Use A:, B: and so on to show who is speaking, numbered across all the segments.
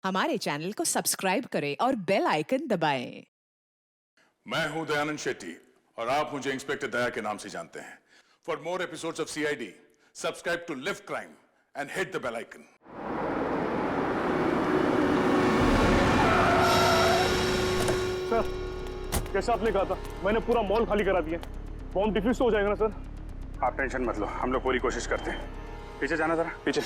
A: हमारे चैनल को सब्सक्राइब करें और बेल आइकन दबाएं।
B: मैं हूं दयानंद शेट्टी और आप मुझे इंस्पेक्टर दया के नाम से जानते हैं। For more episodes of CID, subscribe to lift crime and hit the bell icon.
C: Sir, जैसा आपने कहा था, मैंने पूरा मॉल खाली करा दिया। बॉम्ब डिफ्यूज हो जाएगा ना सर?
D: आप टेंशन मत लो, हम लोग पूरी कोशिश करते हैं। पीछे जाना जरा, पीछे।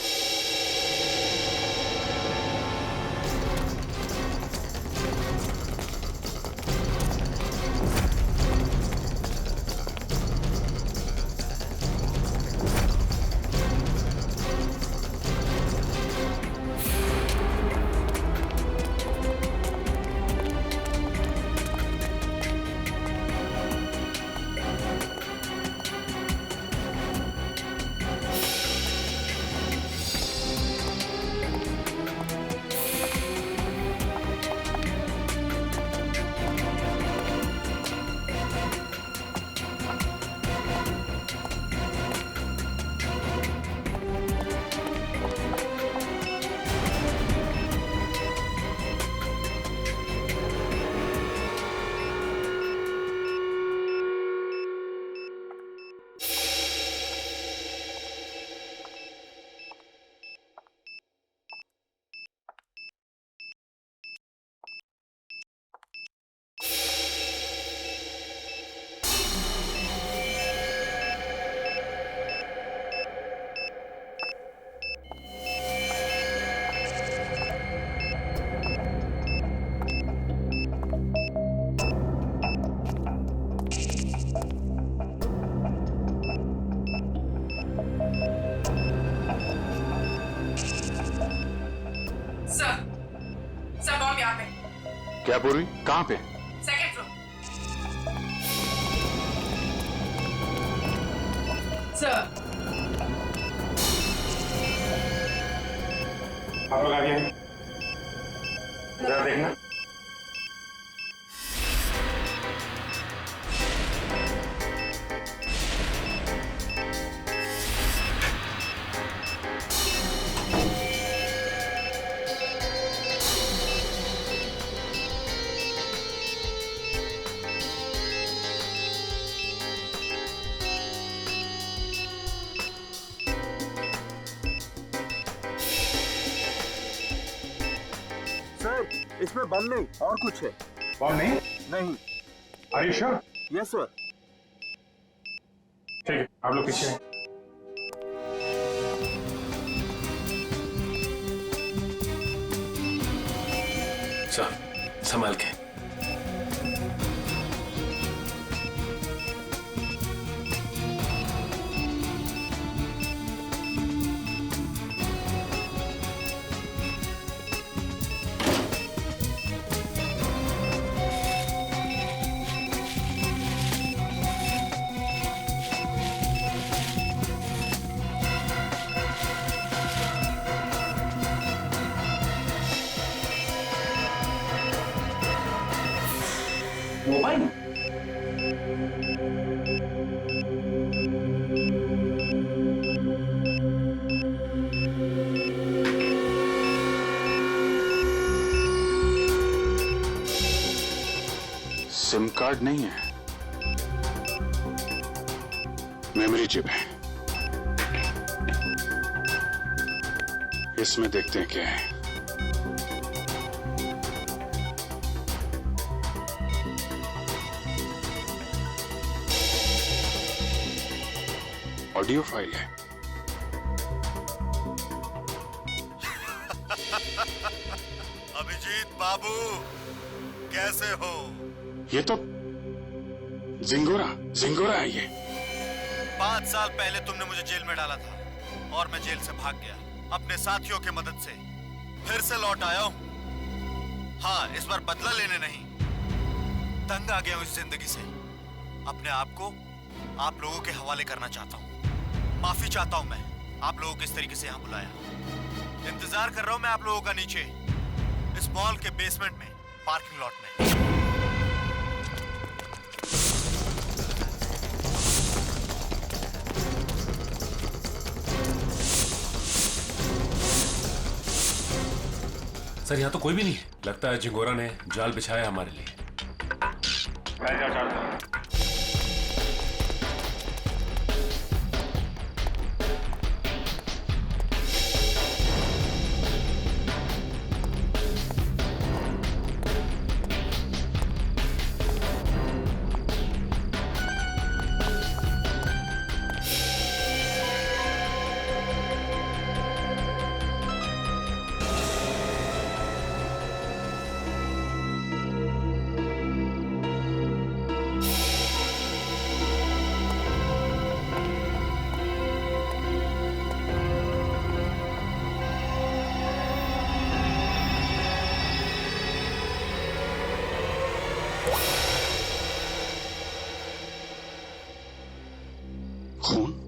E: सर बॉम्ब यहाँ पे।
D: क्या पूर्वी? कहाँ पे?
E: Second floor. सर
D: आप लोग आगे हैं, जरा देखना।
F: सर, इसमें बम नहीं और कुछ है।
D: बॉम्ब नहीं?
F: नहीं।
D: Are you sure?
F: Yes sir.
D: ठीक है, आप लोग पीछे हैं।
G: सर, संभाल के।
E: मोबाइल
D: सिम कार्ड नहीं है, मेमोरी चिप है। इसमें देखते हैं क्या है। ऑडियो फाइल है।
H: अभिजीत बाबू, कैसे हो?
D: ये तो जिंगोरा जिंगोरा है ये।
H: 5 साल पहले तुमने मुझे जेल में डाला था और मैं जेल से भाग गया अपने साथियों की मदद से। फिर से लौट आया हूं। हाँ, इस बार बदला लेने नहीं, तंग आ गया हूं इस जिंदगी से। अपने आप को आप लोगों के हवाले करना चाहता हूं। माफी चाहता हूं मैं, आप लोगों को इस तरीके से यहां बुलाया। इंतजार कर रहा हूं मैं आप लोगों का नीचे इस मॉल के बेसमेंट में, पार्किंग लॉट में।
G: सर यहाँ तो कोई भी नहीं है। लगता है जिंगोरा ने जाल बिछाया हमारे लिए।
D: खून?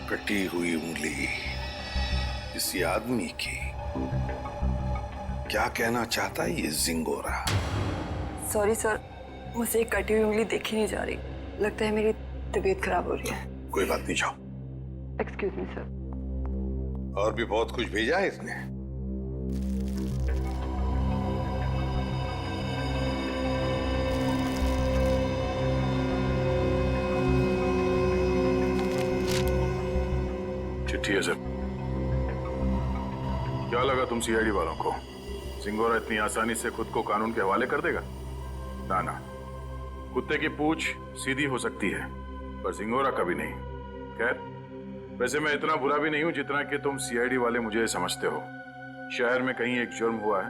D: कटी हुई उंगली किसी आदमी की। क्या कहना चाहता है ये जिंगोरा?
I: सॉरी सर, मुझे एक कटी हुई उंगली देखी नहीं जा रही। लगता है मेरी तबीयत खराब हो रही है।
D: कोई बात नहीं, जाओ।
I: Excuse me sir.
D: और भी बहुत कुछ भेजा है इसने।
B: चिट्ठी है सर। क्या लगा तुम सीआईडी वालों को जिंगोरा इतनी आसानी से खुद को कानून के हवाले कर देगा? ना ना, कुत्ते की पूंछ सीधी हो सकती है पर जिंगोरा कभी नहीं। खैर, वैसे मैं इतना बुरा भी नहीं हूं जितना कि तुम सीआईडी वाले मुझे समझते हो। शहर में कहीं एक जुर्म हुआ है,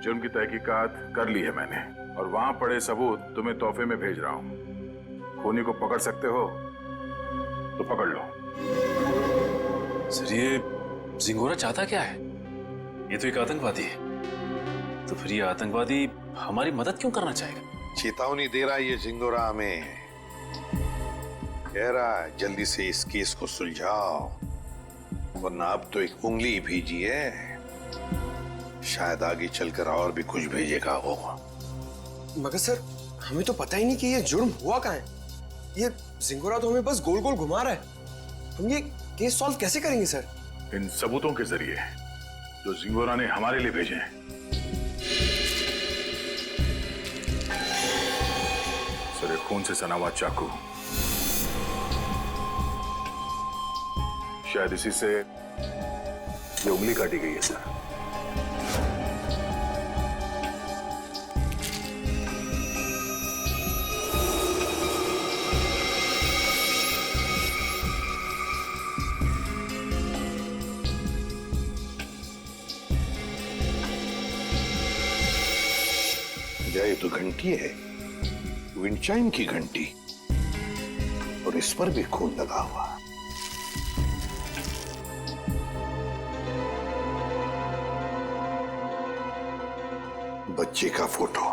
B: जुर्म की तहकीकात कर ली है मैंने और वहां पड़े सबूत तुम्हें तोहफे में भेज रहा हूं। खूनी को पकड़ सकते हो तो पकड़ लो।
G: सर ये जिंगोरा चाहता क्या है? ये तो एक आतंकवादी है। तो फिर ये आतंकवादी हमारी मदद क्यों करना चाहेगा?
D: चेतावनी दे रहा है ये जिंगोरा हमें। कह रहा है जल्दी से इस केस को सुलझाओ वरना अब तो एक उंगली भेजी है, शायद आगे चलकर और भी कुछ भेजेगा वो।
F: मगर सर, हमें तो पता ही नहीं कि ये जुर्म हुआ कहाँ है। ये जिंगोरा तो हमें बस गोल गोल घुमा रहा है। हम ये केस सॉल्व कैसे करेंगे सर?
B: इन सबूतों के जरिए जो जिंगोरा ने हमारे लिए भेजे हैं। सर, एक खून से सना हुआ चाकू, शायद इसी से ये उंगली काटी गई है सर।
D: ये तो घंटी है, विंडचाइम की घंटी, और इस पर भी खून लगा हुआ। बच्चे का फोटो,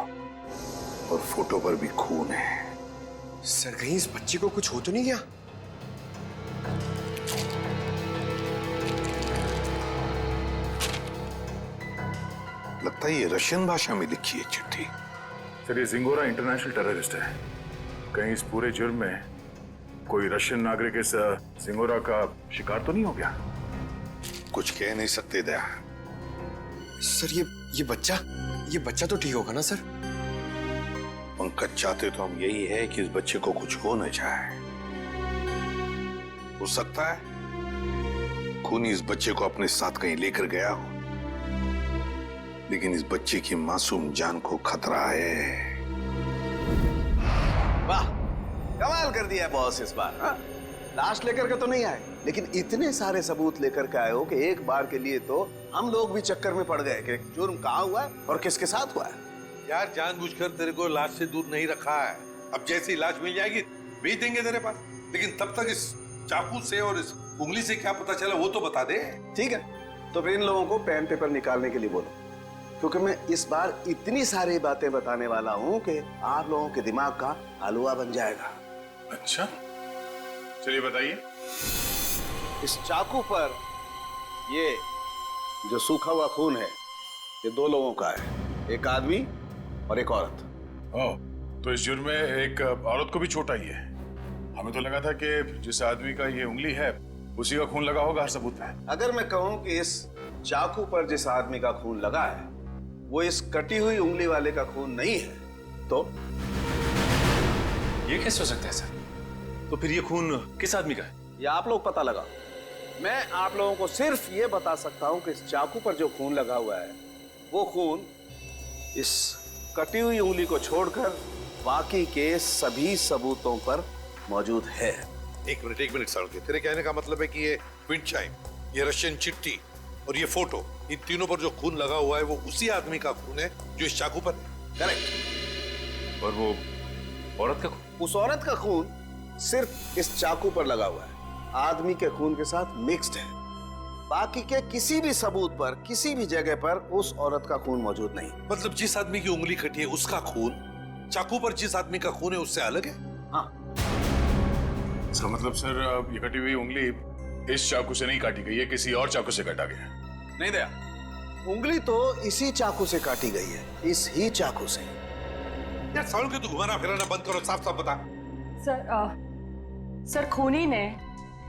D: और फोटो पर भी खून है।
F: सर, कहीं इस बच्चे को कुछ हो तो नहीं गया?
D: लगता है ये रशियन भाषा में लिखी है चिट्ठी।
B: सर, ये जिंगोरा इंटरनेशनल टेररिस्ट है। कहीं इस पूरे जुर्म में कोई रशियन नागरिक इस जिंगोरा का शिकार तो नहीं हो गया?
D: कुछ कह नहीं सकते दया।
F: सर, ये बच्चा तो ठीक होगा ना सर?
D: पंकज, चाहते तो हम यही है कि इस बच्चे को कुछ हो न जाए। हो सकता है खूनी इस बच्चे को अपने साथ कहीं लेकर गया हो, लेकिन इस बच्चे की मासूम जान को खतरा है।
J: वाह, कमाल कर दिया बॉस इस बार। हाँ? लाश लेकर के तो नहीं आए, लेकिन इतने सारे सबूत लेकर के आए हो कि एक बार के लिए तो हम लोग भी चक्कर में पड़ गए कि जुर्म कहाँ हुआ है और किसके साथ हुआ है।
K: यार, जानबूझकर तेरे को लाश से दूर नहीं रखा है। अब जैसी लाश मिल जाएगी भेज देंगे तेरे पास।
D: लेकिन तब तक इस चाकू से और इस उंगली से क्या पता चला वो तो बता दे।
J: ठीक है, तो फिर इन लोगों को पेन पेपर निकालने के लिए बोलो, क्योंकि मैं इस बार इतनी सारी बातें बताने वाला हूं कि आप लोगों के दिमाग का हलवा बन जाएगा।
B: अच्छा, चलिए बताइए।
J: इस चाकू पर ये जो सूखा हुआ खून है, ये 2 लोगों का है, एक आदमी और एक औरत।
B: ओह, तो इस जुर्म में एक औरत को भी चोट आई है। हमें तो लगा था कि जिस आदमी का ये उंगली है उसी का खून लगा होगा हर सबूत पे।
J: अगर मैं कहूं कि इस चाकू पर जिस आदमी का खून लगा है वो इस कटी हुई उंगली वाले का खून नहीं है, तो
G: ये कैसे हो सकता है सर? तो फिर ये खून किस आदमी का है?
J: ये आप लोग पता लगा। मैं आप लोगों को सिर्फ ये बता सकता हूं कि इस चाकू पर जो खून लगा हुआ है वो खून इस कटी हुई उंगली को छोड़कर बाकी के सभी सबूतों पर मौजूद है।
D: एक मिनट सालुंखे, तेरे कहने का मतलब है कि ये विंड चाइम, ये रशियन चिट्ठी और ये फोटो, इन तीनों पर जो खून लगा हुआ है वो उसी आदमी का खून है जो इस चाकू पर है।
J: करेक्ट।
G: और वो औरत का खून?
J: उस औरत का खून सिर्फ इस चाकू पर लगा हुआ है, आदमी के खून के साथ मिक्स्ड है। बाकी के किसी भी सबूत पर, किसी भी जगह पर उस औरत का खून मौजूद नहीं।
D: मतलब जिस आदमी की उंगली कटी है उसका खून चाकू पर जिस आदमी का खून है उससे अलग है?
J: हाँ।
B: इसका मतलब सर ये कटी हुई उंगली इस चाकू से नहीं काटी गई है, किसी और चाकू से काटा गया।
J: नहीं दया, उंगली तो इसी चाकू से काटी गई है, इस ही चाकू से।
D: यार सालुंखे, तू घुमाना फिराना बंद करो, साफ साफ बता।
K: सर खूनी ने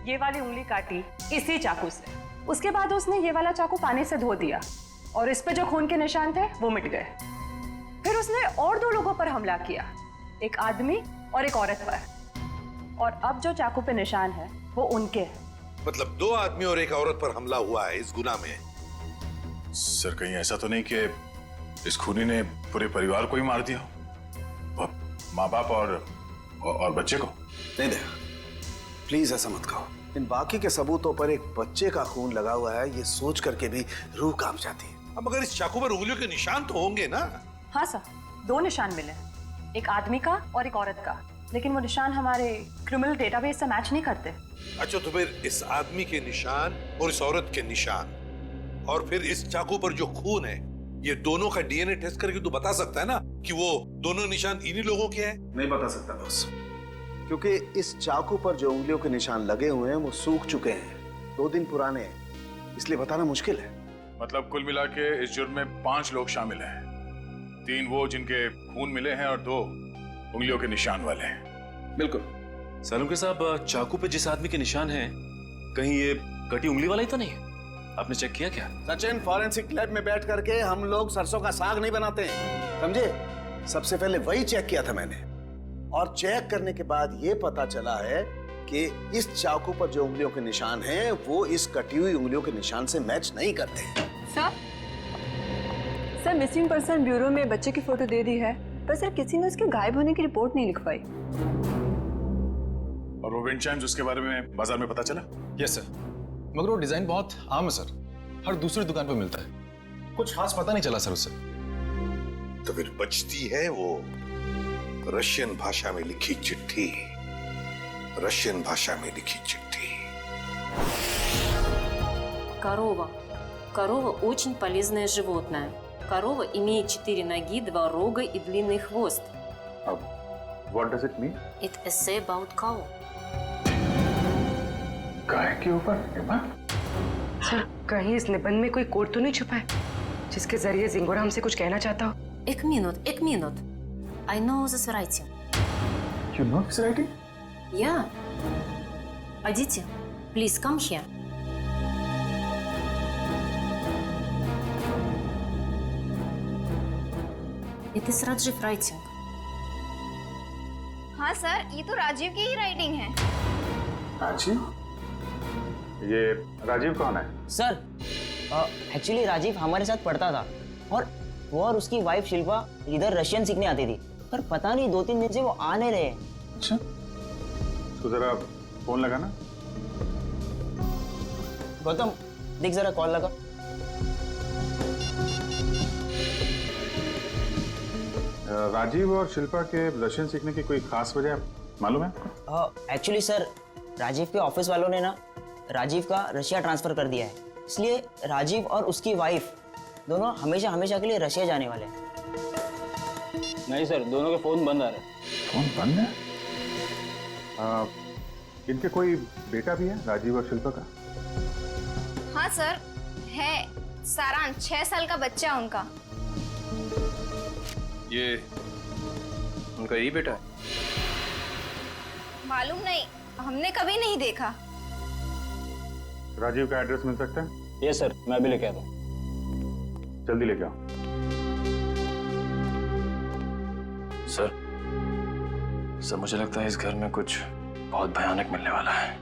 K: ये वाली उंगली काटी इसी चाकू से, उसके बाद उसने ये वाला चाकू पानी से धो दिया और इस पे जो खून के निशान थे वो मिट गए। फिर उसने और 2 लोगों पर हमला किया, एक आदमी और एक औरत पर, और अब जो चाकू पे निशान है वो उनके हैं।
D: मतलब 2 आदमी और एक औरत पर हमला हुआ है इस गुनाह में।
B: सर कहीं ऐसा तो नहीं कि इस खूनी ने पूरे परिवार को ही मार दिया, माँ बाप और बच्चे को?
J: नहीं दया, प्लीज ऐसा मत कहो। इन बाकी के सबूतों पर एक बच्चे का खून लगा हुआ है, ये सोच करके भी रूह कांप जाती है।
D: अब मगर इस चाकू पर उंगलियों के निशान तो होंगे ना?
K: हाँ सर, 2 निशान मिले, एक आदमी का और एक औरत का, लेकिन वो निशान हमारे क्रिमिनल डेटाबेस से मैच नहीं करते।
D: अच्छा, तो फिर इस आदमी के निशान और इस औरत के निशान और फिर इस चाकू पर जो खून है, ये दोनों का डीएनए टेस्ट करके तू बता सकता है ना कि वो दोनों निशान इन्हीं लोगों के हैं?
J: नहीं बता सकता बॉस, क्योंकि इस चाकू पर जो उंगलियों के निशान लगे हुए हैं वो सूख चुके हैं, 2 दिन पुराने हैं, इसलिए बताना मुश्किल है।
B: मतलब कुल मिला के इस जुर्म में 5 लोग शामिल हैं, 3 वो जिनके खून मिले हैं और 2 उंगलियों के निशान वाले हैं।
J: बिल्कुल।
G: सालुंखे साहब, चाकू पे जिस आदमी के निशान हैं, कहीं ये कटी उंगली वाला ही तो नहीं है? आपने चेक किया क्या?
J: सचिन, फॉरेंसिक लैब में बैठ करके हम लोग सरसों का साग नहीं बनाते हैं, समझे? सबसे पहले वही चेक किया था मैंने, और चेक करने के बाद ये पता चला है कि इस चाकू पर जो उंगलियों के निशान हैं वो इस कटी हुई उंगलियों के निशान से मैच नहीं करते।
I: सर मिसिंग पर्सन ब्यूरो में बच्चे की फोटो दे दी है, पर सर किसी ने उसके गायब होने की रिपोर्ट नहीं लिखवाई।
B: और वो विंड चाइम्स, उसके बारे में बाजार में पता चला?
L: यस सर, मगर वो डिजाइन बहुत आम है सर, हर दूसरी दुकान पर मिलता है, कुछ खास पता नहीं चला सर उससे।
D: तो फिर बचती है वो रशियन भाषा में लिखी चिट्ठी, रशियन भाषा में लिखी चिट्ठी।
M: Корова. Корова очень полезное животное. Корова имеет 4 ноги, 2 рога и длинный хвост.
B: What does it mean?
M: It essay about cow.
B: गाय के ऊपर निबंध?
K: सर कहीं इस निबंध में कोई कोड तो नहीं छुपा है जिसके जरिए जिंगोरा हमसे कुछ कहना चाहता हो?
M: एक minute. I know this writing.
B: You know this writing?
M: Yeah. Aditi, please come here. It is Rajiv writing.
N: हाँ सर, ये तो राजीव की ही राइटिंग है।
B: राजीव? ये राजीव कौन है?
O: सर एक्चुअली राजीव हमारे साथ पढ़ता था और वो और उसकी वाइफ शिल्पा इधर रशियन सीखने आती थी, पर पता नहीं 2-3 दिन से वो आ नहीं रहे।
B: अच्छा, तो जरा फोन लगा ना।
O: गौतम देख जरा कॉल लगा।
B: राजीव और शिल्पा के रशियन सीखने की कोई खास वजह मालूम है आपको?
O: एक्चुअली सर, राजीव के ऑफिस वालों ने ना राजीव का रशिया ट्रांसफर कर दिया है, इसलिए राजीव और उसकी वाइफ दोनों हमेशा हमेशा के लिए रशिया जाने वाले हैं।
P: नहीं सर, दोनों के फोन बंद आ रहे हैं।
B: फोन बंद है? इनके कोई बेटा भी है, राजीव और शिल्पा का?
N: हाँ सर है, सारांश 6 साल का बच्चा है उनका।
G: ये उनका यही बेटा है?
N: मालूम नहीं, हमने कभी नहीं देखा।
B: राजीव का एड्रेस मिल सकता है?
P: ये सर, मैं अभी लेके आता हूँ।
B: जल्दी लेके आओ।
G: सर मुझे लगता है इस घर में कुछ बहुत भयानक मिलने वाला है।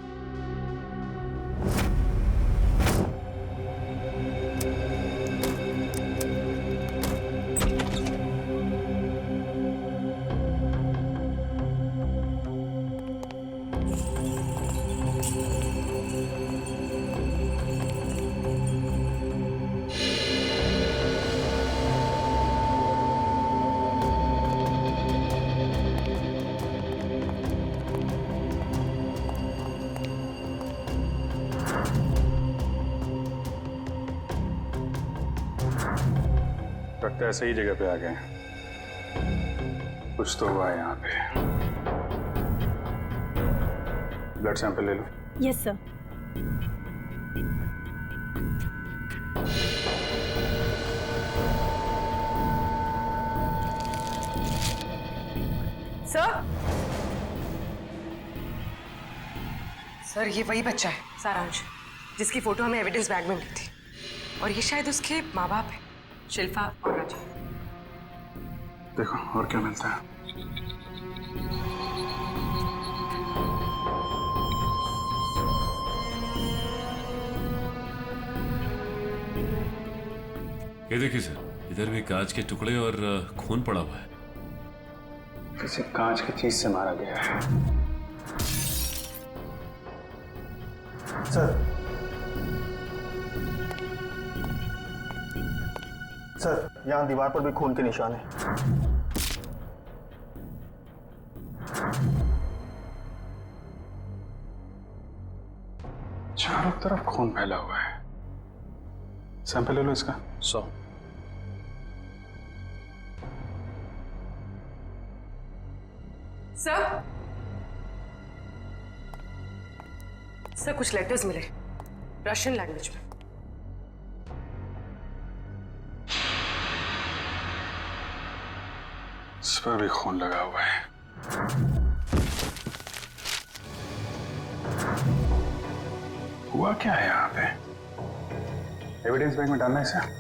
B: लगता है सही जगह पे आ गए। कुछ तो हुआ है यहाँ पे। ब्लड सैंपल ले लो।
Q: Yes sir.
K: सर ये वही बच्चा है सारांश, जिसकी फोटो हमें एविडेंस बैग में मिली थी, और ये शायद उसके माँ बाप है, शिल्पा और राजीव।
B: देखो और क्या मिलता है।
R: ये देखिए सर, इधर भी कांच के टुकड़े और खून पड़ा हुआ है।
B: किसी कांच की चीज से मारा गया है।
C: सर, यहाँ दीवार पर भी खून के निशान है।
B: चारों तरफ खून फैला हुआ है। सैंपल ले लो इसका।
G: 100।
K: सर कुछ लेटर्स मिले रशियन लैंग्वेज में।
B: इस पर भी खून लगा हुआ है। हुआ क्या है यहाँ पे? एविडेंस बैग में डालना है इसे।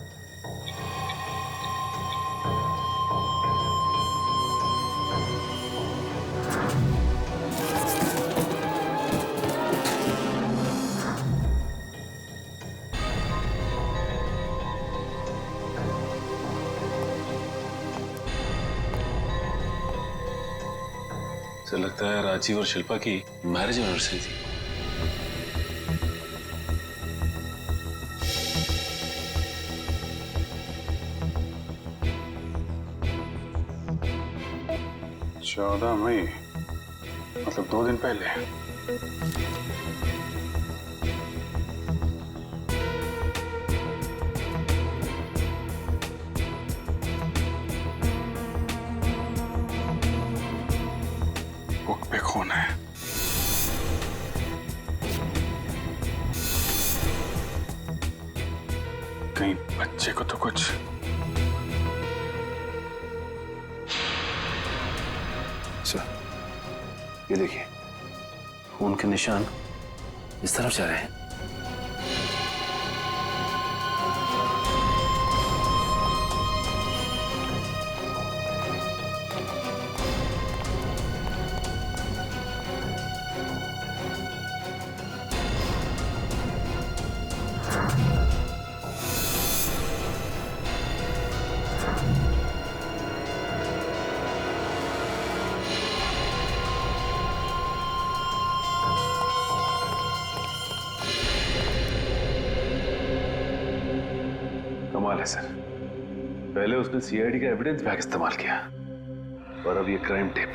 G: तो लगता है राजीव और शिल्पा की मैरिज एनिवर्सरी थी।
B: चौदह मई, मतलब 2 दिन पहले। बुक पे खून है। कहीं बच्चे को तो कुछ।
G: सर ये देखिए, खून के निशान इस तरफ जा रहे हैं। कमाल है सर, पहले उसने सीआईडी का एविडेंस बैग इस्तेमाल किया और अब ये क्राइम टेप।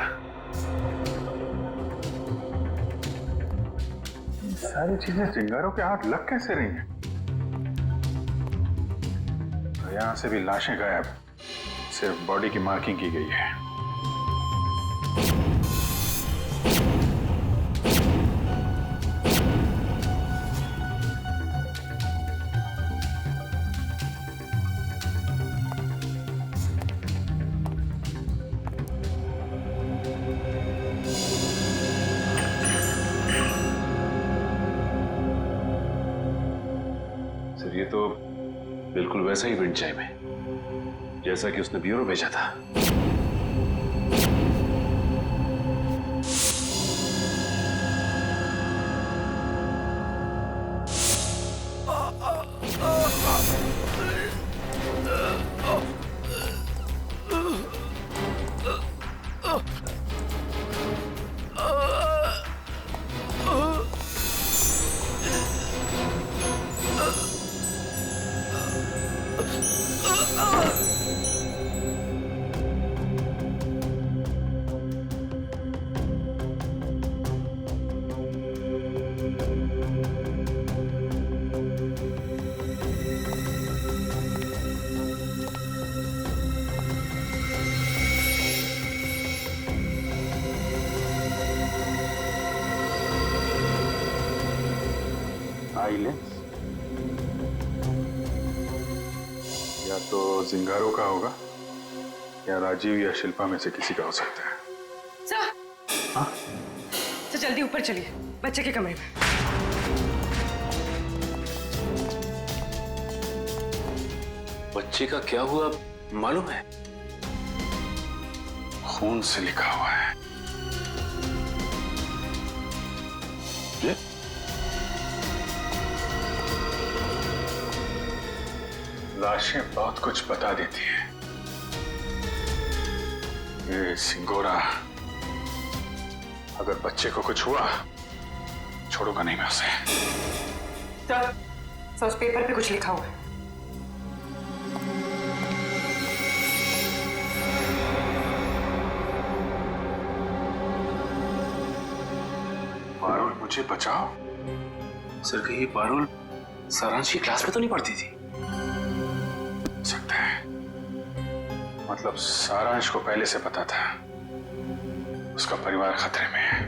B: सारी चीजें चिंगारों के हाथ लग कैसे रही हैं? तो यहां से भी लाशें गायब, सिर्फ बॉडी की मार्किंग की गई है।
R: सर ये तो बिल्कुल वैसा ही विंड चाइम है जैसा कि उसने ब्यूरो भेजा था।
B: या तो जिंगारो का होगा या राजीव या शिल्पा में से किसी का हो सकता है।
K: सर, हाँ? तो जल्दी ऊपर चलिए, बच्चे के कमरे में।
G: बच्चे का क्या हुआ मालूम है?
B: खून से लिखा हुआ है। ये? लाशें बहुत कुछ बता देती है। ये सिंगोरा अगर बच्चे को कुछ हुआ छोड़ूंगा नहीं मैं उसे।
K: तो उस पेपर पे कुछ लिखा हुआ है।
B: पारुल मुझे बचाओ।
G: सर कहीं पारुल सारांश की क्लास में तो नहीं पढ़ती थी?
B: सकता है, मतलब सारांश को पहले से पता था उसका परिवार खतरे में है।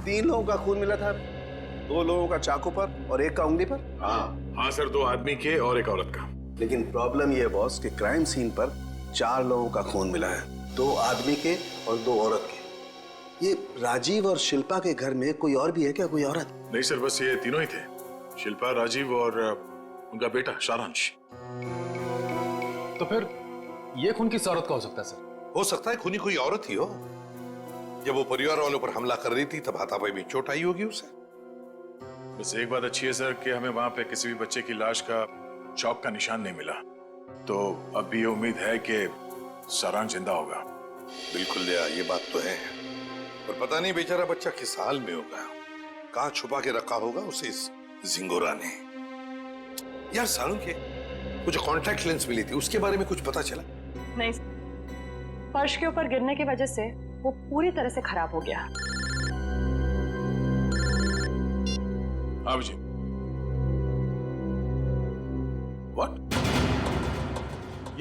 J: 3 लोगों का खून मिला था, 2 लोगों का चाकू पर और 1 का उंगली पर।
B: हाँ सर, 2 आदमी के और 1 औरत का।
J: लेकिन प्रॉब्लम यह बॉस कि क्राइम सीन पर 4 लोगों का खून मिला है, 2 आदमी के और 2 औरत के। ये राजीव और शिल्पा के घर में कोई और भी है क्या, कोई औरत?
B: नहीं सर, बस ये तीनों ही थे, शिल्पा, राजीव और उनका बेटा सारांश।
L: तो फिर ये खून किस औरत का हो सकता है सर?
D: हो सकता है खूनी कोई औरत ही हो। जब वो परिवार वालों पर हमला कर रही थी तब हाथापाई में चोट आई होगी उसे।
B: बस एक बात अच्छी है सर कि हमें वहां पे किसी भी बच्चे की लाश का चौक का निशान नहीं मिला, तो अब भी ये उम्मीद है कि सारांश जिंदा होगा।
D: बिल्कुल दया, ये बात तो है, पर पता नहीं बेचारा बच्चा किस हाल में होगा, कहाँ छुपा के रखा होगा उसे इस जिंगोरा ने। यार सारुण के वो जो कॉन्टैक्ट लेंस मिली थी उसके बारे में कुछ पता चला?
K: नहीं, फर्श के ऊपर गिरने की वजह से वो पूरी तरह से खराब हो गया।
B: हाँ जी। व्हाट?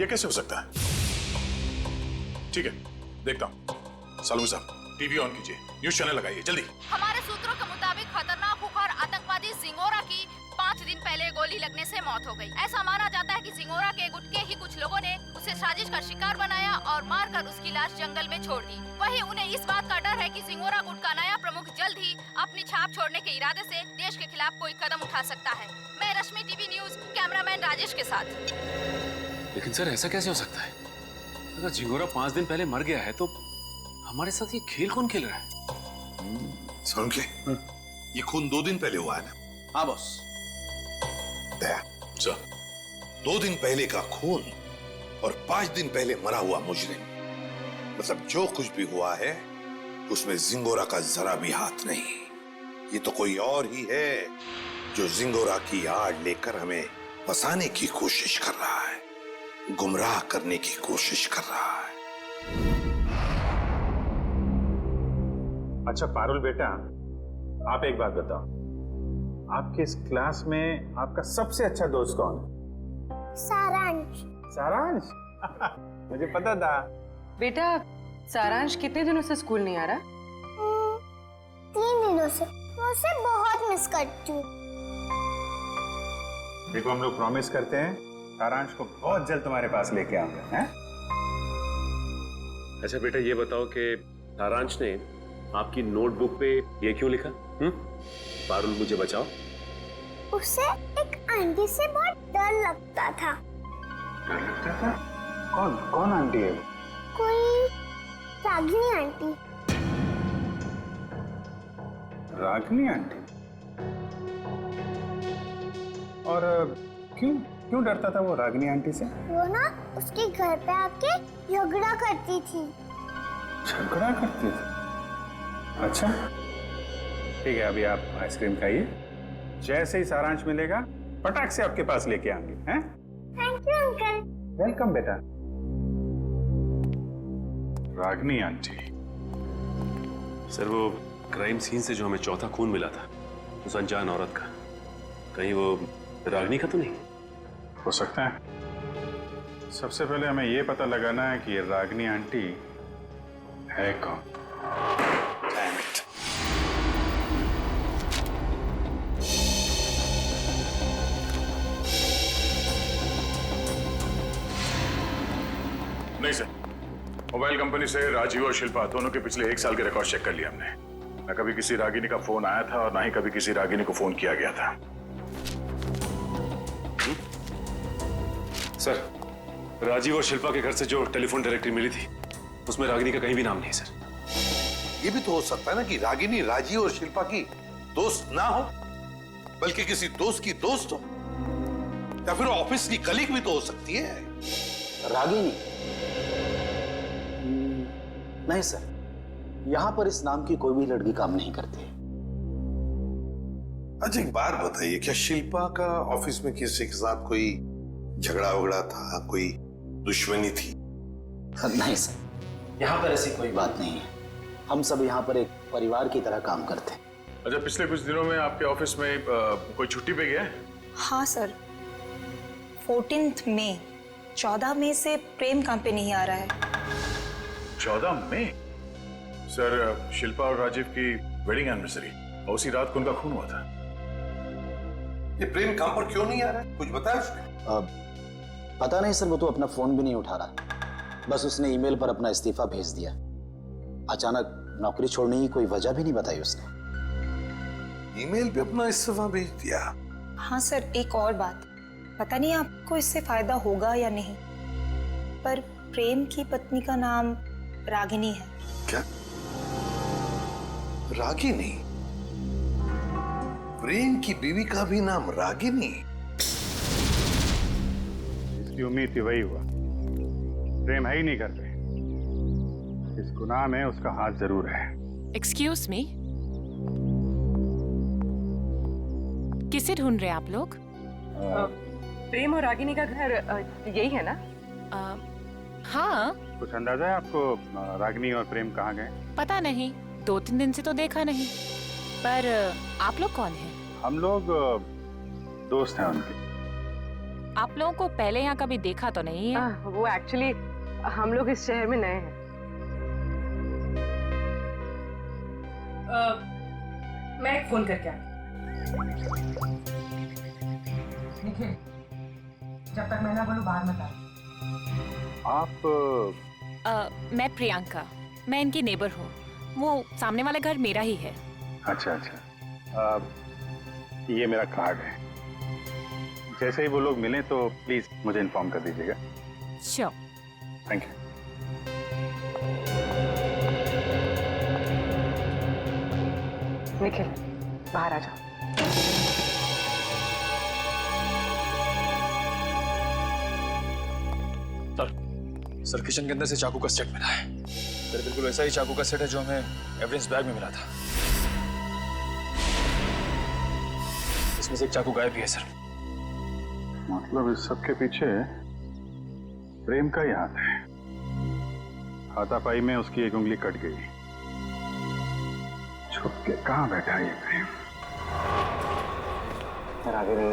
B: ये कैसे हो सकता है? ठीक है, देखता हूँ। सालू साहब, टीवी ऑन कीजिए, न्यूज चैनल लगाइए जल्दी।
N: हमारे सूत्रों के मुताबिक खतरनाक खुखार आतंकवादी जिंगोरा की 5 दिन पहले गोली लगने से मौत हो गई। ऐसा माना जाता है कि जिंगोरा के गुट के ही कुछ लोगों ने उसे साजिश का शिकार बनाया और मारकर उसकी लाश जंगल में छोड़ दी। वहीं उन्हें इस बात का डर है कि जिंगोरा गुट का नया प्रमुख जल्द ही अपनी छाप छोड़ने के इरादे से देश के खिलाफ कोई कदम उठा सकता है। मैं रश्मि, टीवी न्यूज, कैमरामैन राजेश के साथ।
G: लेकिन सर ऐसा कैसे हो सकता है? अगर जिंगोरा 5 दिन पहले मर गया है तो हमारे साथ ये खेल कौन खेल रहा है?
D: सारुण के ये खून 2 दिन पहले हुआ है ना?
J: हाँ बॉस।
D: दया सर, 2 दिन पहले का खून और 5 दिन पहले मरा हुआ मुजरिम, मतलब जो कुछ भी हुआ है उसमें जिंगोरा का जरा भी हाथ नहीं। ये तो कोई और ही है जो जिंगोरा की आड़ लेकर हमें फंसाने की कोशिश कर रहा है, गुमराह करने की कोशिश कर रहा है।
B: अच्छा पारुल बेटा,
Q: आप एक बात बताओ, आपके इस क्लास में आपका सबसे अच्छा दोस्त कौन है?
S: सारांश।
Q: सारांश? मुझे पता था।
K: बेटा, सारांश कितने दिनों से स्कूल नहीं आ रहा?
S: 3 दिनों से। मैं उसे बहुत मिस करती हूँ।
Q: देखो, हम लोग प्रॉमिस करते हैं सारांश को बहुत जल्द तुम्हारे पास लेके आऊंगा, हैं?
R: अच्छा बेटा, ये बताओ कि सारांश ने आपकी नोटबुक पे ये क्यों लिखा? पारुल मुझे बचाओ।
S: उसे एक आंटी से बहुत डर लगता था।
Q: डर लगता था? कौन कौन आंटी है?
S: कोई रागिनी आंटी।
Q: रागिनी आंटी? और क्यों डरता था वो रागिनी आंटी से?
S: वो ना उसके घर पे आके झगड़ा करती थी।
Q: झगड़ा करती थी? अच्छा, ठीक है, अभी आप आइसक्रीम खाइए। जैसे ही सारांश मिलेगा पटाख से आपके पास लेके आएंगे, हैं?
S: Thank you uncle.
Q: वेलकम बेटा। रागिनी आंटी।
R: सर, वो क्राइम सीन से जो हमें चौथा खून मिला था उस अनजान औरत का, कहीं वो रागिनी का तो नहीं?
Q: हो सकता है। सबसे पहले हमें ये पता लगाना है कि ये रागिनी आंटी है कौन। Damn it.
B: नहीं सर, मोबाइल कंपनी से राजीव और शिल्पा दोनों के पिछले 1 साल के रिकॉर्ड चेक कर लिए हमने। न कभी किसी रागिनी का फोन आया था और ना ही कभी किसी रागिनी को फोन किया गया था।
R: सर, राजीव और शिल्पा के घर से जो टेलीफोन डायरेक्टरी मिली थी उसमें रागिनी का कहीं भी नाम नहीं है सर।
D: ये भी तो हो सकता है ना कि रागिनी राजीव और शिल्पा की दोस्त ना हो, बल्कि किसी दोस्त की दोस्त हो, या फिर ऑफिस की कलीग भी तो हो सकती है।
T: रागिनी? नहीं सर, यहां पर इस नाम की कोई भी लड़की काम नहीं करती।
D: अच्छा, एक बात बताइए, क्या शिल्पा का ऑफिस में किसी के साथ कोई झगड़ा वगड़ा था, कोई दुश्मनी थी?
T: नहीं सर, यहाँ पर ऐसी कोई बात नहीं है। हम सब यहाँ पर एक परिवार की तरह काम करते हैं।
B: अच्छा, पिछले कुछ दिनों में आपके ऑफिस में कोई छुट्टी पे गया है?
U: हाँ सर, 14 मई 14 मई से प्रेम काम पे नहीं आ रहा है।
B: 14 मई? सर, शिल्पा और राजीव की वेडिंग एनिवर्सरी और उसी रात को उनका खून हुआ था।
D: ये प्रेम काम पर क्यों नहीं आ रहा है? कुछ बताया उसने?
T: पता नहीं सर, वो तो अपना फोन भी नहीं उठा रहा। बस उसने ईमेल पर अपना इस्तीफा भेज दिया। अचानक नौकरी छोड़ने की कोई वजह भी नहीं बताई उसने।
D: ईमेल पे अपना इस्तीफा भेज दिया?
U: हाँ सर, एक और बात, पता नहीं आपको इससे फायदा होगा या नहीं, पर प्रेम की पत्नी का नाम रागिनी है।
D: क्या? रागिनी? प्रेम की बीवी का भी नाम रागिनी?
Q: इसकी उम्मीद थी, वही हुआ। प्रेम है ही नहीं घर पे। इस गुनाह में उसका हाथ जरूर है।
A: एक्सक्यूज मी, किसे ढूंढ रहे हैं आप लोग?
K: प्रेम और रागिनी का घर यही है ना?
A: हाँ।
Q: कुछ अंदाजा है आपको रागिनी और प्रेम कहाँ गए?
A: पता नहीं, 2-3 दिन से तो देखा नहीं। पर आप लोग कौन हैं?
Q: हम लोग दोस्त हैं उनके।
A: आप लोगों को पहले यहाँ कभी देखा तो नहीं है?
K: वो एक्चुअली हम लोग इस शहर में नए हैं। मैं एक फोन करके आती। निखिल, जब तक मैं ना बोलूं बाहर मत आ।
Q: आप?
A: मैं प्रियंका, मैं इनकी नेबर हूँ। वो सामने वाला घर मेरा ही है।
Q: अच्छा अच्छा, ये मेरा कार्ड है। जैसे ही वो लोग मिलें तो प्लीज मुझे इन्फॉर्म कर दीजिएगा।
A: श्योर।
Q: Thank you.
K: निखिल, बाहर आ जाओ।
L: सर, किचन के अंदर से चाकू का सेट मिला है। सर, बिल्कुल वैसा ही चाकू का सेट है जो हमें एविडेंस बैग में मिला था। इसमें से एक चाकू गायब भी है सर।
Q: मतलब इस सब के पीछे प्रेम का ही हाथ है। हाथापाई में उसकी एक उंगली कट गई। छुप के कहाँ बैठा है ये प्रेम?
P: रागिनी,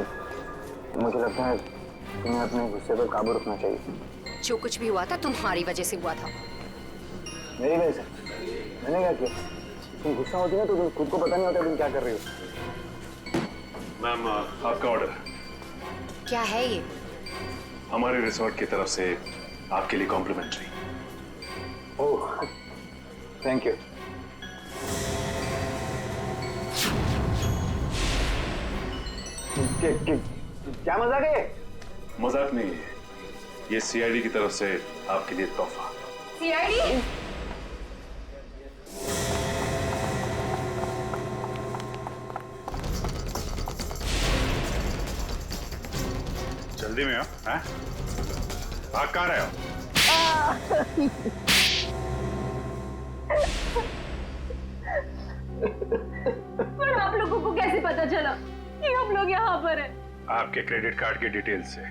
P: मुझे लगता है तुम्हें अपने गुस्से पर काबू रखना चाहिए।
K: जो कुछ भी हुआ था तुम्हारी वजह से हुआ था।
P: मेरी वजह से? मैंने क्या किया? तुम गुस्सा होती है तो तुम खुद को पता नहीं होता तुम क्या कर रही हो।
R: मैम, आपका ऑर्डर।
K: क्या है ये?
R: हमारे रिसोर्ट की तरफ से आपके लिए कॉम्प्लीमेंट्री।
P: Oh, thank you. क्या मजाक है?
R: मजाक नहीं है, ये सीआईडी की तरफ से आपके लिए तोहफा।
K: सीआईडी?
Q: जल्दी में हो? हैं? भाग कहाँ रहे हो?
K: पर आप लोगों को कैसे पता चला कि हम लोग यहाँ पर हैं?
Q: आपके क्रेडिट कार्ड की डिटेल से।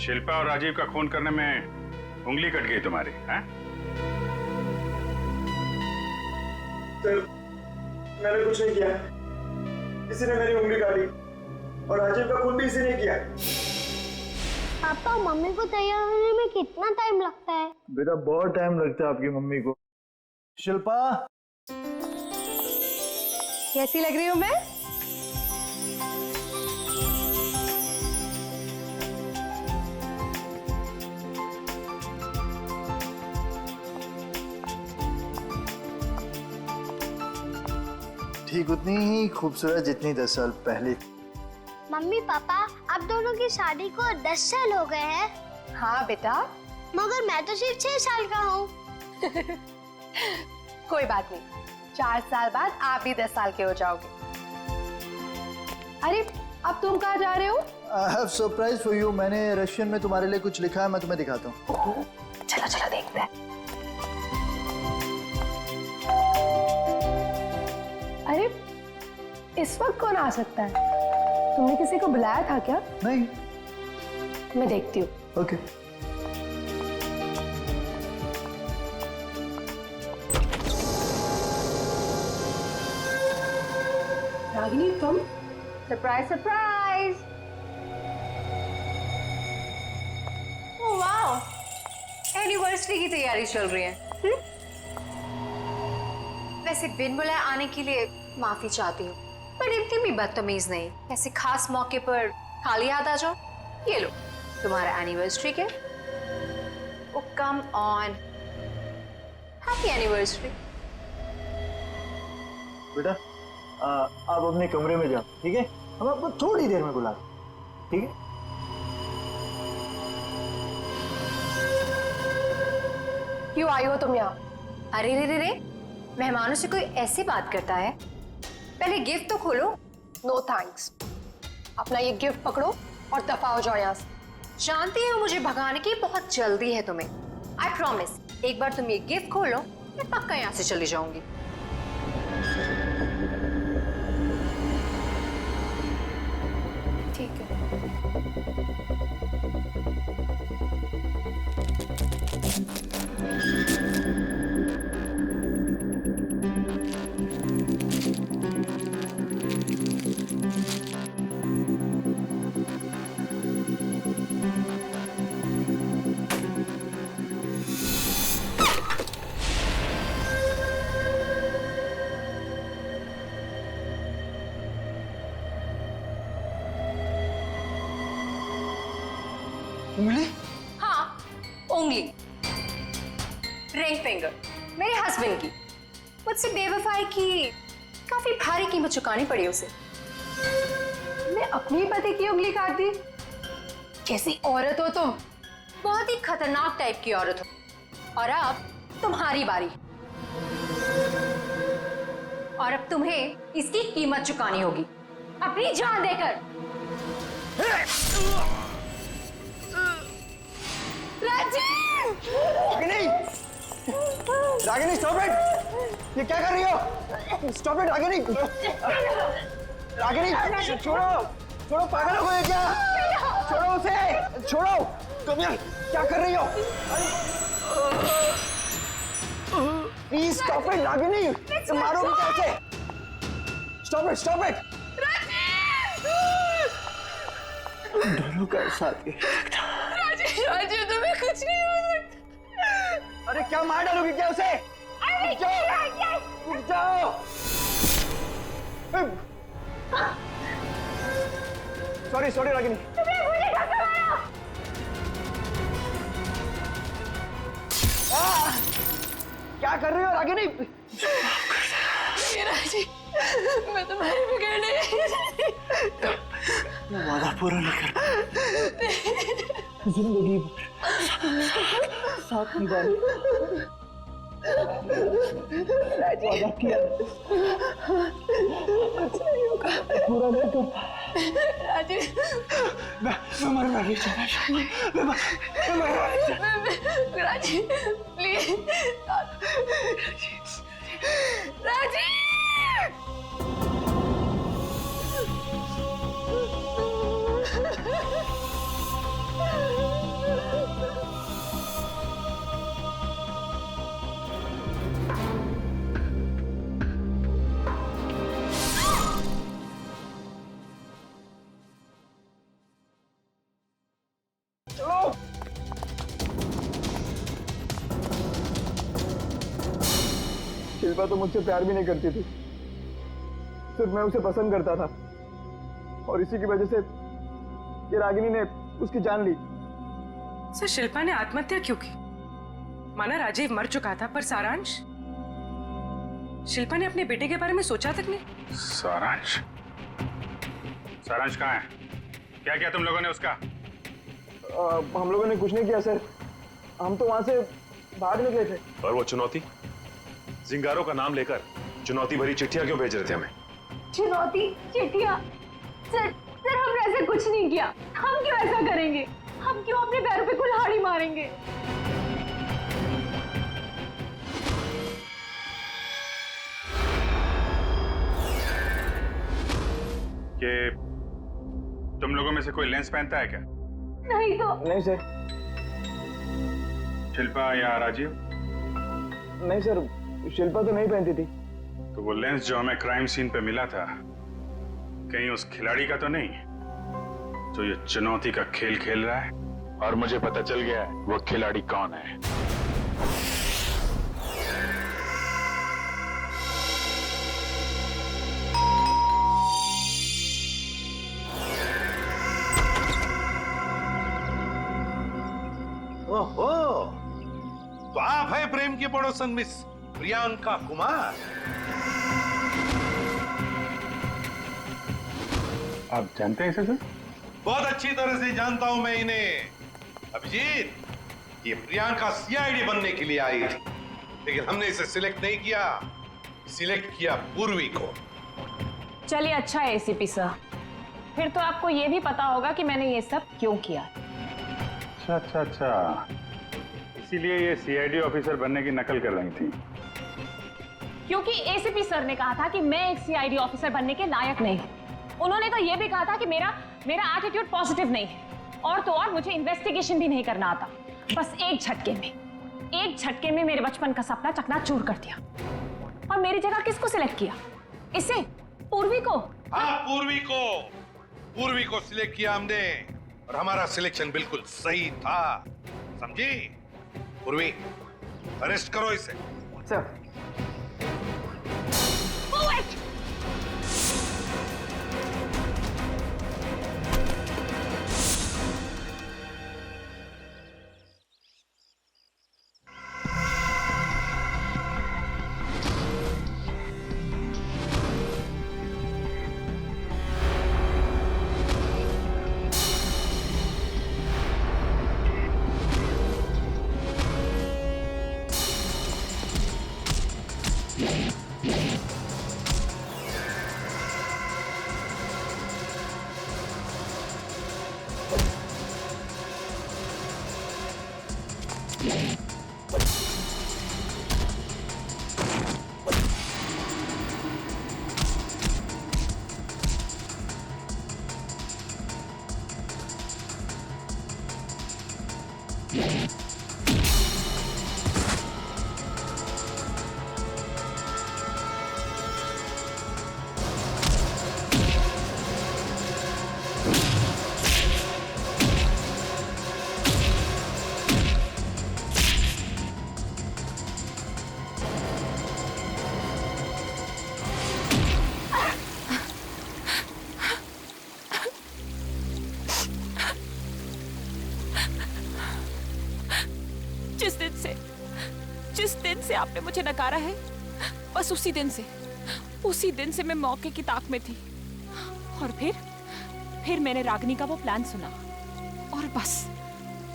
Q: शिल्पा और राजीव का खून करने में उंगली कट गई तुम्हारी, हैं?
F: सर, मैंने कुछ नहीं किया। किसी ने मेरी उंगली काटी और राजीव का खून भी इसी ने किया।
S: पापा, मम्मी को तैयार होने में कितना टाइम लगता है?
E: बेटा बहुत टाइम लगता है आपकी मम्मी को। शिल्पा,
K: कैसी लग रही हूँ मैं?
E: ठीक उतनी ही खूबसूरत जितनी 10 साल पहले।
S: मम्मी पापा, आप दोनों की शादी को 10 साल हो गए हैं।
K: हाँ बेटा।
S: मगर मैं तो सिर्फ 6 साल का हूँ।
K: कोई बात नहीं, 4 साल बाद आप भी 10 साल के हो जाओगे। अरे, अब तुम कहाँ जा रहे हो?
E: I have surprise for you। मैंने रशियन में तुम्हारे लिए कुछ लिखा है, मैं तुम्हें दिखाता हूँ।
K: चलो चलो देखते हैं। अरे, इस वक्त कौन आ सकता है? तुमने किसी को बुलाया था क्या?
E: नहीं।
K: मैं देखती हूँ।
E: ओके।
K: रागिनी, तुम? Surprise surprise! Oh wow, anniversary की तैयारी चल रही है। वैसे बिन बुलाए आने के लिए माफी चाहती हूँ, पर इतनी भी बदतमीज नहीं। ऐसे खास मौके पर खाली हाथ आ जाओ। ये लो तुम्हारा एनिवर्सरी के। ओ कम ऑन, हैप्पी एनिवर्सरी।
E: बेटा आप अपने कमरे में जाओ, ठीक है? हम आपको थोड़ी देर में बुला रहे हैं, ठीक है?
K: क्यों आई हो तुम यहाँ? अरे रे रे रे, मेहमानों से कोई ऐसी बात करता है? पहले गिफ्ट तो खोलो। नो थैंक्स, अपना ये गिफ्ट पकड़ो और दफा हो जाओ यहाँ से। जानती हो मुझे भगाने की बहुत जल्दी है तुम्हें। आई प्रॉमिस, एक बार तुम ये गिफ्ट खोलो, मैं पक्का यहाँ से चली जाऊंगी। ठीक है।
F: उंगली?
K: हाँ, उंगली, रिंग फिंगर, मेरे हस्बैंड की। मुझसे बेवफाई की काफी भारी कीमत चुकानी पड़ी उसे। मैं अपनी पति की उंगली काट दी। कैसी औरत हो तुम? बहुत ही खतरनाक टाइप की औरत हो। और अब तुम्हारी बारी। और अब तुम्हें इसकी कीमत चुकानी होगी, अपनी जान देकर।
F: रागिनी! Ragini, stop it! ये क्या कर रही हो? Stop it, Ragini! रागिनी, छोड़ो! छोड़ो, पागल हो गए क्या? छोड़ो उसे! छोड़ो! तुम यार क्या कर रही हो?
E: प्लीज स्टॉप इट रागिनी, तुम मारोगे कैसे? Stop it, stop it. दोनों का साथ ही।
I: राजीव तुम्हें कुछ नहीं हो सकता।
E: अरे क्या मार डालोगी क्या उसे? रुक जाओ। Sorry sorry Ragini. क्या कर रही हो रागिनी?
I: राजीव, मैं तुम्हारी बिगड़ नहीं।
E: मैं वादा पूरा नहीं कर पाया। जिंदगी भर साथ निभाने वादा किया, पूरा नहीं कर पाया।
I: राजीव,
E: मैं मरना नहीं चाहता। मैं मरना नहीं चाहता।
I: राजीव प्लीज। राजीव,
E: शिल्पा तो मुझसे प्यार भी नहीं करती थी, सिर्फ मैं उसे पसंद करता था, और इसी की वजह से ये रागिनी ने उसकी जान ली।
K: सर, शिल्पा ने आत्महत्या क्यों की? माना राजीव मर चुका था, पर सारांश? शिल्पा ने अपने बेटे के बारे में सोचा तक नहीं।
Q: सारांश? सारांश कहाँ है? क्या किया तुम लोगों ने उसका?
E: हम लोगों ने कुछ नहीं किया सर, हम तो वहां से भाग निकले थे।
R: और वो चुनौती, जिंगारो का नाम लेकर चुनौती भरी चिट्ठियां क्यों भेज रहे थे हमें?
K: चुनौती, चिट्ठियां? सर हमने ऐसा कुछ नहीं किया। हम क्यों ऐसा करेंगे? हम क्यों अपने पैरों पे कुल्हाड़ी मारेंगे?
Q: कि तुम लोगों में से कोई लेंस पहनता है क्या?
K: नहीं तो।
E: नहीं सर।
Q: शिल्पा या राजीव?
E: नहीं सर, शिल्पा तो नहीं पहनती थी।
Q: तो वो लेंस जो हमें क्राइम सीन पे मिला था, कहीं उस खिलाड़ी का तो नहीं जो ये चुनौती का खेल खेल रहा है? और मुझे पता चल गया है वो खिलाड़ी कौन है।
D: ओहो, तो आप है प्रेम की पड़ोसन मिस प्रियंका कुमार।
Q: आप जानते हैं इसे सर?
D: बहुत अच्छी तरह से जानता हूं मैं इन्हें। अभिजीत, ये प्रियंका सीआईडी बनने के लिए आई थी, लेकिन हमने इसे सिलेक्ट नहीं किया, सिलेक्ट किया पूर्वी को।
A: चलिए अच्छा है एसीपी सर, फिर तो आपको ये भी पता होगा कि मैंने ये सब क्यों किया।
Q: अच्छा, इसीलिए ये सीआईडी ऑफिसर बनने की नकल कर रही थी।
A: क्योंकि एसीपी सर ने कहा था कि मैं एक सीआईडी ऑफिसर बनने के लायक नहीं हूँ। उन्होंने तो ये भी कहा था कि मेरा एटीट्यूड पॉजिटिव नहीं है, और तो और मुझे इन्वेस्टिगेशन भी नहीं करना आता। बस एक झटके में मेरे बचपन का सपना चकनाचूर कर दिया। और मेरी जगह किसको सिलेक्ट किया? इसे, पूर्वी को।
D: हाँ, पूर्वी को सिलेक्ट किया हमने, और हमारा सिलेक्शन बिल्कुल सही था, समझी? पूर्वी, अरेस्ट करो इसे।
E: सर।
A: आपने मुझे नकारा है, बस उसी दिन से मैं मौके की ताक में थी। और फिर मैंने रागिनी का वो प्लान सुना और बस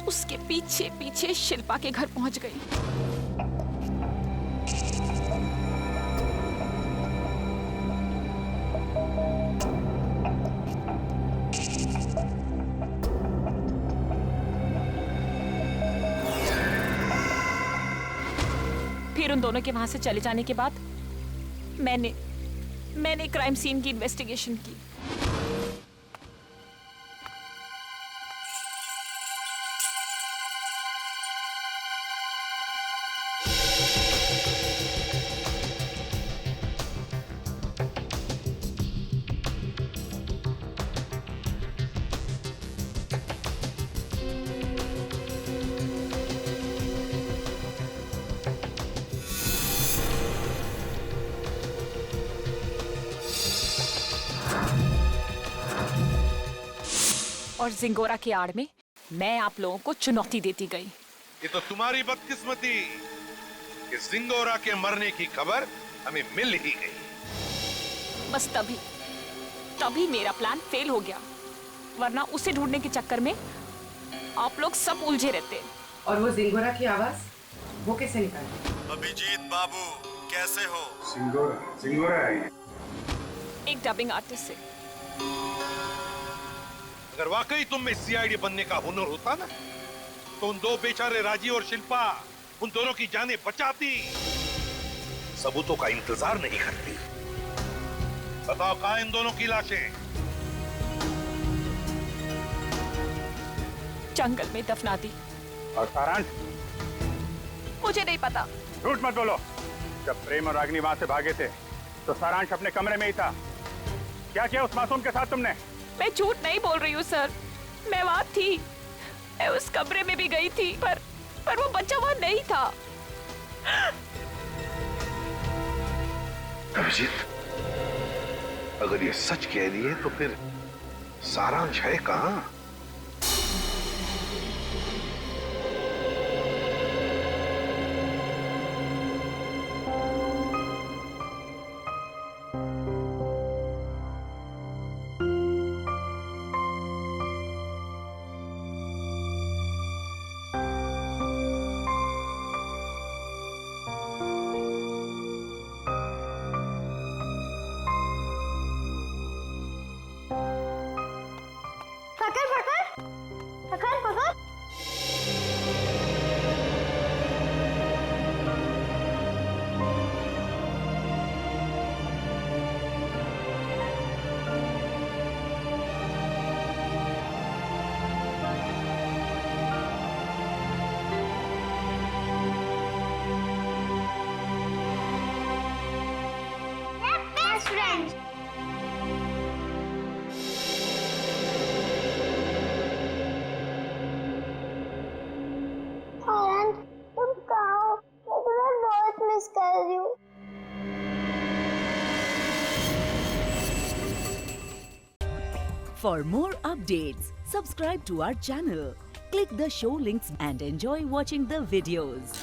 A: उसके पीछे पीछे शिल्पा के घर पहुंच गई। फिर उन दोनों के वहां से चले जाने के बाद मैंने क्राइम सीन की इन्वेस्टिगेशन की। और जिंगोरा की आड़ में मैं आप लोगों को चुनौती देती गई।
D: ये तो तुम्हारी बदकिस्मती कि जिंगोरा के मरने की खबर हमें मिल ही गई।
A: बस तभी मेरा प्लान फेल हो गया, वरना उसे ढूंढने के चक्कर में आप लोग सब उलझे रहते।
K: और वो जिंगोरा की आवाज वो कैसे निकाली?
D: अभिजीत बाबू कैसे हो?
Q: सिंगोरा है।
A: एक डबिंग आर्टिस्ट से।
D: अगर वाकई तुम में सीआईडी बनने का हुनर होता ना, तो उन दो बेचारे राजीव और शिल्पा उन दोनों की जानें बचाती, सबूतों का इंतजार नहीं करती। बताओ कहां इन दोनों की लाशें?
A: जंगल में दफना दी।
Q: और सारांश?
A: मुझे नहीं पता।
Q: झूठ मत बोलो। जब प्रेम और रागिनी वहां से भागे थे तो सारांश अपने कमरे में ही था। क्या किया उस मासूम के साथ तुमने?
A: मैं झूठ नहीं बोल रही हूँ सर, मैं वहां थी, मैं उस कमरे में भी गई थी, पर वो बच्चा वहां नहीं था।
D: अभिजीत, अगर ये सच कह रही है तो फिर सारांश है कहां?
H: For more updates, subscribe to our channel, click the show links and enjoy watching the videos.